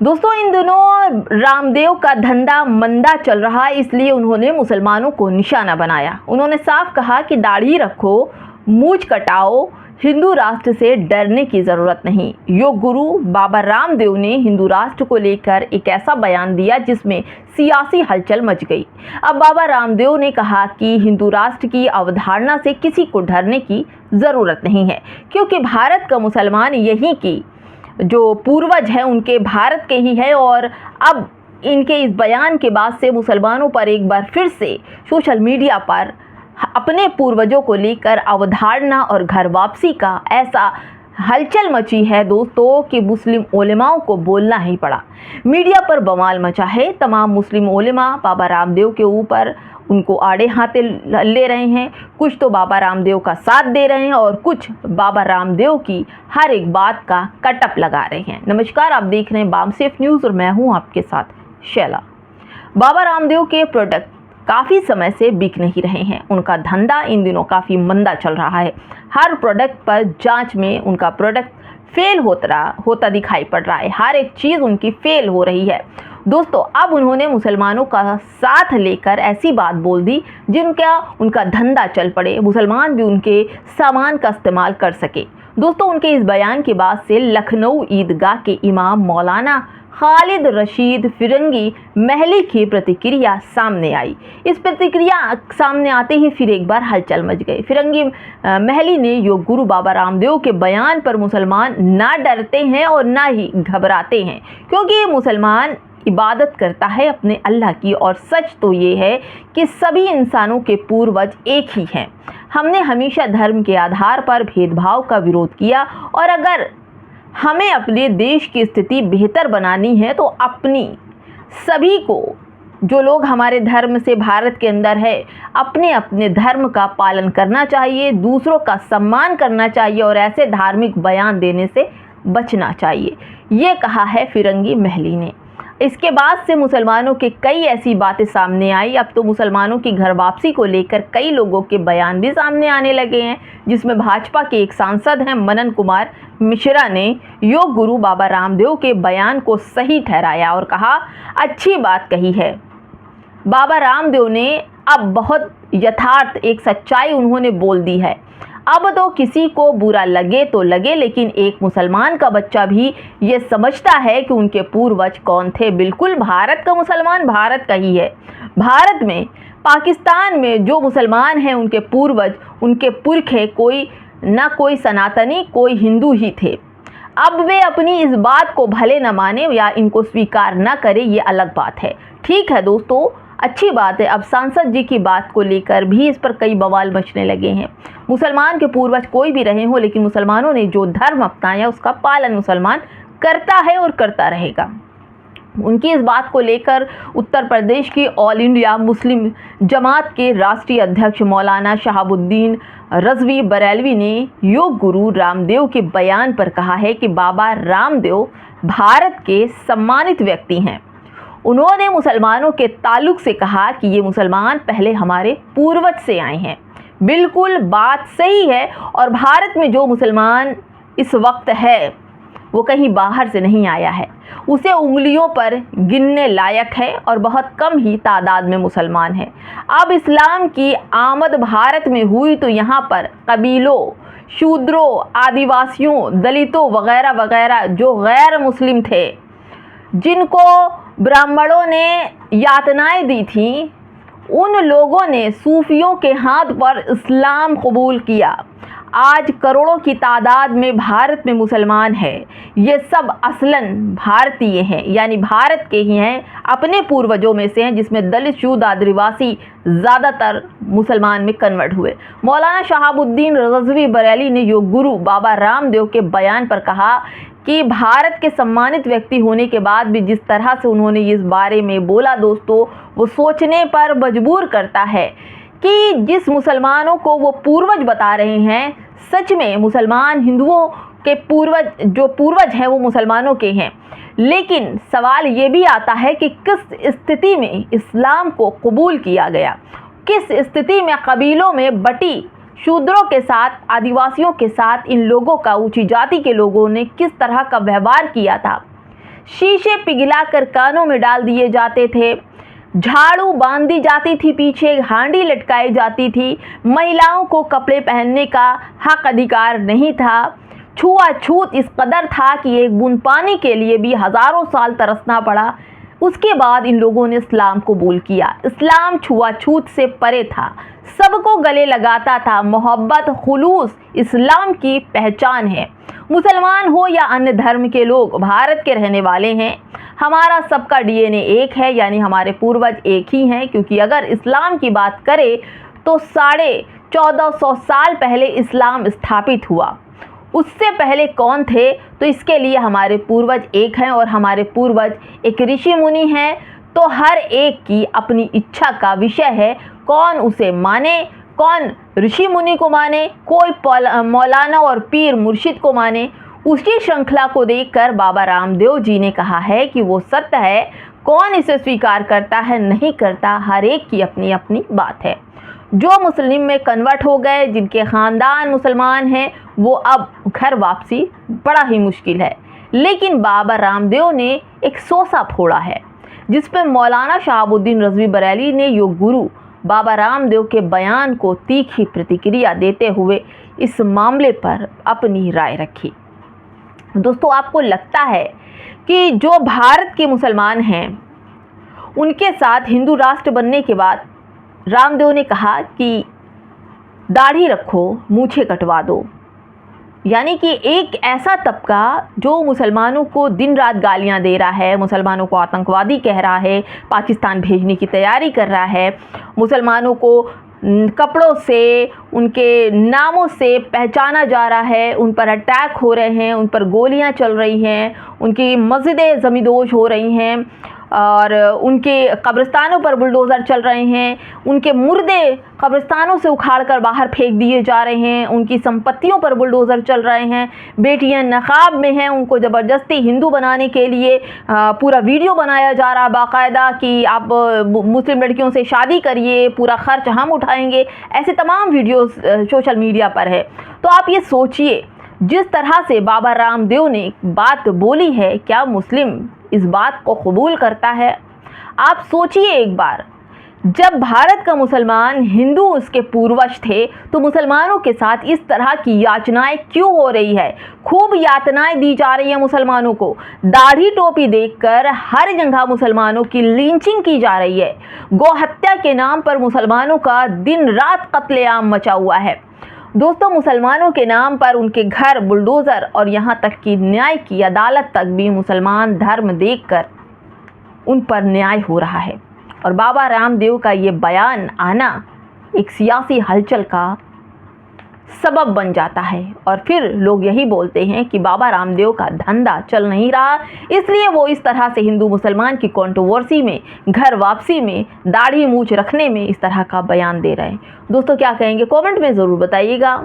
दोस्तों, इन दिनों रामदेव का धंधा मंदा चल रहा है, इसलिए उन्होंने मुसलमानों को निशाना बनाया। उन्होंने साफ कहा कि दाढ़ी रखो, मूंछ कटाओ, हिंदू राष्ट्र से डरने की ज़रूरत नहीं। योग गुरु बाबा रामदेव ने हिंदू राष्ट्र को लेकर एक ऐसा बयान दिया जिसमें सियासी हलचल मच गई। अब बाबा रामदेव ने कहा कि हिंदू राष्ट्र की अवधारणा से किसी को डरने की ज़रूरत नहीं है, क्योंकि भारत का मुसलमान यहीं की जो पूर्वज है उनके भारत के ही है। और अब इनके इस बयान के बाद से मुसलमानों पर एक बार फिर से सोशल मीडिया पर अपने पूर्वजों को लेकर अवधारणा और घर वापसी का ऐसा हलचल मची है दोस्तों कि मुस्लिम उलेमाओं को बोलना ही पड़ा। मीडिया पर बवाल मचा है। तमाम मुस्लिम उलेमा बाबा रामदेव के ऊपर उनको आड़े हाथे ले रहे हैं। कुछ तो बाबा रामदेव का साथ दे रहे हैं और कुछ बाबा रामदेव की हर एक बात का कटअप लगा रहे हैं। नमस्कार, आप देख रहे हैं बामसेफ न्यूज़ और मैं हूं आपके साथ शैला। बाबा रामदेव के प्रोडक्ट काफ़ी समय से बिक नहीं रहे हैं। उनका धंधा इन दिनों काफ़ी मंदा चल रहा है। हर प्रोडक्ट पर जांच में उनका प्रोडक्ट फेल होता दिखाई पड़ रहा है। हर एक चीज़ उनकी फेल हो रही है। दोस्तों, अब उन्होंने मुसलमानों का साथ लेकर ऐसी बात बोल दी जिनका उनका धंधा चल पड़े, मुसलमान भी उनके सामान का इस्तेमाल कर सके। दोस्तों, उनके इस बयान के बाद से लखनऊ ईदगाह के इमाम मौलाना खालिद रशीद फिरंगी महली की प्रतिक्रिया सामने आई। इस प्रतिक्रिया सामने आते ही फिर एक बार हलचल मच गई। फिरंगी महली ने योग गुरु बाबा रामदेव के बयान पर मुसलमान ना डरते हैं और ना ही घबराते हैं, क्योंकि मुसलमान इबादत करता है अपने अल्लाह की। और सच तो ये है कि सभी इंसानों के पूर्वज एक ही हैं। हमने हमेशा धर्म के आधार पर भेदभाव का विरोध किया, और अगर हमें अपने देश की स्थिति बेहतर बनानी है तो अपनी सभी को, जो लोग हमारे धर्म से भारत के अंदर है, अपने अपने धर्म का पालन करना चाहिए, दूसरों का सम्मान करना चाहिए और ऐसे धार्मिक बयान देने से बचना चाहिए। ये कहा है फिरंगी महली ने। इसके बाद से मुसलमानों के कई ऐसी बातें सामने आई। अब तो मुसलमानों की घर वापसी को लेकर कई लोगों के बयान भी सामने आने लगे हैं, जिसमें भाजपा के एक सांसद हैं मनन कुमार मिश्रा ने योग गुरु बाबा रामदेव के बयान को सही ठहराया और कहा, अच्छी बात कही है। बाबा रामदेव ने अब बहुत यथार्थ एक सच्चाई उन्होंने बोल दी है। अब तो किसी को बुरा लगे तो लगे, लेकिन एक मुसलमान का बच्चा भी ये समझता है कि उनके पूर्वज कौन थे। बिल्कुल, भारत का मुसलमान भारत का ही है। भारत में, पाकिस्तान में जो मुसलमान हैं उनके पूर्वज, उनके पुरखे कोई ना कोई सनातनी, कोई हिंदू ही थे। अब वे अपनी इस बात को भले न माने या इनको स्वीकार न करें, ये अलग बात है। ठीक है दोस्तों, अच्छी बात है। अब सांसद जी की बात को लेकर भी इस पर कई बवाल मचने लगे हैं। मुसलमान के पूर्वज कोई भी रहे हो, लेकिन मुसलमानों ने जो धर्म अपनाया उसका पालन मुसलमान करता है और करता रहेगा। उनकी इस बात को लेकर उत्तर प्रदेश की ऑल इंडिया मुस्लिम जमात के राष्ट्रीय अध्यक्ष मौलाना शहाबुद्दीन रज़वी बरेलवी ने योग गुरु रामदेव के बयान पर कहा है कि बाबा रामदेव भारत के सम्मानित व्यक्ति हैं। उन्होंने मुसलमानों के ताल्लुक से कहा कि ये मुसलमान पहले हमारे पूर्वज से आए हैं। बिल्कुल बात सही है। और भारत में जो मुसलमान इस वक्त है वो कहीं बाहर से नहीं आया है, उसे उंगलियों पर गिनने लायक है और बहुत कम ही तादाद में मुसलमान हैं। अब इस्लाम की आमद भारत में हुई तो यहाँ पर कबीलों, शूद्रों, आदिवासियों, दलितों वगैरह वगैरह जो गैर मुस्लिम थे, जिनको ब्राह्मणों ने यातनाएं दी थीं, उन लोगों ने सूफियों के हाथ पर इस्लाम कबूल किया। आज करोड़ों की तादाद में भारत में मुसलमान है। ये सब असलन भारतीय हैं, यानी भारत के ही हैं, अपने पूर्वजों में से हैं, जिसमें दलित, शूद्र, आदिवासी ज़्यादातर मुसलमान में कन्वर्ट हुए। मौलाना शहाबुद्दीन रज़वी बरेली ने योग गुरु बाबा रामदेव के बयान पर कहा कि भारत के सम्मानित व्यक्ति होने के बाद भी जिस तरह से उन्होंने इस बारे में बोला दोस्तों, वो सोचने पर मजबूर करता है कि जिस मुसलमानों को वो पूर्वज बता रहे हैं, सच में मुसलमान हिंदुओं के पूर्वज हैं वो मुसलमानों के हैं। लेकिन सवाल ये भी आता है कि किस स्थिति में इस्लाम को कबूल किया गया, किस स्थिति में कबीलों में बटी शूद्रों के साथ, आदिवासियों के साथ इन लोगों का, ऊंची जाति के लोगों ने किस तरह का व्यवहार किया था। शीशे पिघलाकर कानों में डाल दिए जाते थे, झाड़ू बांध दी जाती थी, पीछे हांडी लटकाई जाती थी, महिलाओं को कपड़े पहनने का हक अधिकार नहीं था, छुआछूत इस कदर था कि एक बूंद पानी के लिए भी हजारों साल तरसना पड़ा। उसके बाद इन लोगों ने इस्लाम कबूल किया। इस्लाम छुआछूत से परे था, सबको गले लगाता था। मोहब्बत, खुलूस इस्लाम की पहचान है। मुसलमान हो या अन्य धर्म के लोग भारत के रहने वाले हैं। हमारा सबका डीएनए एक है, यानी हमारे पूर्वज एक ही हैं। क्योंकि अगर इस्लाम की बात करें तो 1450 साल पहले इस्लाम स्थापित हुआ। उससे पहले कौन थे? तो इसके लिए हमारे पूर्वज एक हैं और हमारे पूर्वज एक ऋषि मुनि हैं। तो हर एक की अपनी इच्छा का विषय है, कौन उसे माने, कौन ऋषि मुनि को माने, कोई मौलाना और पीर मुर्शिद को माने। उसी श्रृंखला को देखकर बाबा रामदेव जी ने कहा है कि वो सत्य है, कौन इसे स्वीकार करता है नहीं करता, हर एक की अपनी अपनी बात है। जो मुस्लिम में कन्वर्ट हो गए, जिनके ख़ानदान मुसलमान हैं, वो अब घर वापसी बड़ा ही मुश्किल है। लेकिन बाबा रामदेव ने एक सोसा फोड़ा है, जिस पर मौलाना शहाबुद्दीन रज़वी बरेली ने योग गुरु बाबा रामदेव के बयान को तीखी प्रतिक्रिया देते हुए इस मामले पर अपनी राय रखी। दोस्तों, आपको लगता है कि जो भारत के मुसलमान हैं, उनके साथ हिंदू राष्ट्र बनने के बाद रामदेव ने कहा कि दाढ़ी रखो, मूछें कटवा दो, यानी कि एक ऐसा तबका जो मुसलमानों को दिन रात गालियां दे रहा है, मुसलमानों को आतंकवादी कह रहा है, पाकिस्तान भेजने की तैयारी कर रहा है, मुसलमानों को कपड़ों से, उनके नामों से पहचाना जा रहा है, उन पर अटैक हो रहे हैं, उन पर गोलियां चल रही हैं, उनकी मस्जिदें ज़मींदोज़ हो रही हैं और उनके कब्रिस्तानों पर बुलडोज़र चल रहे हैं, उनके मुर्दे कब्रिस्तानों से उखाड़कर बाहर फेंक दिए जा रहे हैं, उनकी संपत्तियों पर बुलडोज़र चल रहे हैं, बेटियां नकाब में हैं, उनको ज़बरदस्ती हिंदू बनाने के लिए पूरा वीडियो बनाया जा रहा है बाकायदा कि आप मुस्लिम लड़कियों से शादी करिए, पूरा खर्च हम उठाएंगे। ऐसे तमाम वीडियोस सोशल मीडिया पर है। तो आप ये सोचिए, जिस तरह से बाबा रामदेव ने बात बोली है, क्या मुस्लिम इस बात को कबूल करता है? आप सोचिए एक बार, जब भारत का मुसलमान हिंदू उसके पूर्वज थे, तो मुसलमानों के साथ इस तरह की यातनाएं क्यों हो रही है? खूब यातनाएं दी जा रही है मुसलमानों को। दाढ़ी टोपी देखकर हर जगह मुसलमानों की लिंचिंग की जा रही है। गौहत्या के नाम पर मुसलमानों का दिन रात कत्लेआम मचा हुआ है। दोस्तों, मुसलमानों के नाम पर उनके घर बुलडोज़र और यहाँ तक कि न्याय की अदालत तक भी मुसलमान धर्म देखकर उन पर न्याय हो रहा है। और बाबा रामदेव का ये बयान आना एक सियासी हलचल का सबब बन जाता है और फिर लोग यही बोलते हैं कि बाबा रामदेव का धंधा चल नहीं रहा, इसलिए वो इस तरह से हिंदू मुसलमान की कंट्रोवर्सी में, घर वापसी में, दाढ़ी मूछ रखने में इस तरह का बयान दे रहे हैं। दोस्तों, क्या कहेंगे? कमेंट में ज़रूर बताइएगा।